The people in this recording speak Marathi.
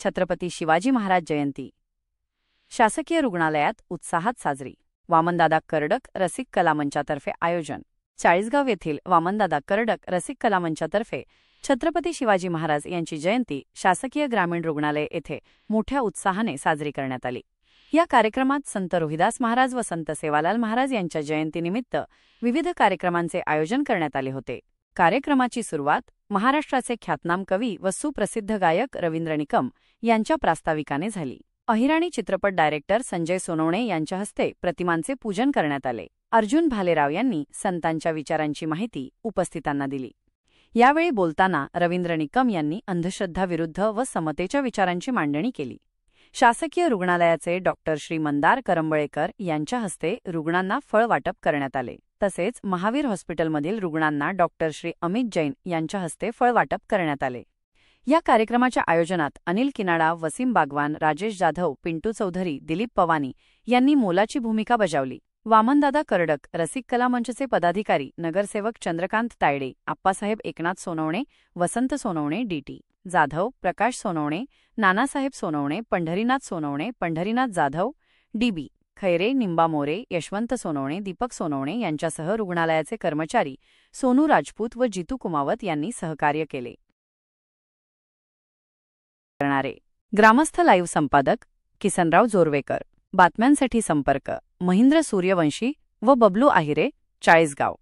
छत्रपती शिवाजी महाराज जयंती शासकीय रुग्णालयात उत्साहात साजरी। वामनदादा कर्डक रसिक कला मंचातर्फे आयोजन। चाळीसगाव येथील वामनदादा कर्डक रसिक कला मंचातर्फे छत्रपती शिवाजी महाराज यांची जयंती शासकीय ग्रामीण रुग्णालय येथे मोठ्या उत्साहाने साजरी करण्यात आली। या कार्यक्रमात संत रोहिदास महाराज व संत सेवालाल महाराज यांच्या जयंतीनिमित्त विविध कार्यक्रमांचे आयोजन करण्यात आले होते। कार्यक्रमाची सुरुवात महाराष्ट्राचे ख्यातनाम कवी व सुप्रसिद्ध गायक रवींद्र निकम यांच्या प्रास्ताविकाने झाली। अहिराणी चित्रपट डायरेक्टर संजय सोनवणे यांच्या हस्ते प्रतिमांचे पूजन करण्यात आले। अर्जुन भालेराव यांनी संतांच्या विचारांची माहिती उपस्थितांना दिली। यावेळी बोलताना रवींद्र निकम यांनी अंधश्रद्धाविरुद्ध व समतेच्या विचारांची मांडणी केली। शासकीय रुग्णालयाचे डॉक्टर श्री मंदार करंबळेकर यांच्या हस्ते रुग्णांना फळ वाटप करण्यात आले। तसेच महावीर हॉस्पिटलमधील रुग्णांना डॉक्टर श्री अमित जैन यांच्या हस्ते फळ वाटप करण्यात आले। या कार्यक्रमाच्या आयोजनात अनिल किनाडा, वसीम बागवान, राजेश जाधव, पिंटू चौधरी, दिलीप पवानी यांनी मोलाची भूमिका बजावली। वामनदादा कर्डक रसिक कला मंचचे पदाधिकारी नगरसेवक चंद्रकांत तायडे, आप्पासाहेब एकनाथ सोनवणे, वसंत सोनवणे, डीटी जाधव, प्रकाश सोनवणे, नानासाहेब सोनवणे, पंढरीनाथ सोनवणे, पंढरीनाथ जाधव, डीबी खैरे, निंबा मोरे, यशवंत सोनवणे, दीपक सोनवणे यांच्यासह रुग्णालयाचे कर्मचारी सोनू राजपूत व जितू कुमावत यांनी सहकार्य केले। ग्रामस्थ लाईव्ह संपादक किसनराव जोरवेकर। बातम्यांसाठी संपर्क महेंद्र सूर्यवंशी व बबलू आहिरे, चाळीसगाव।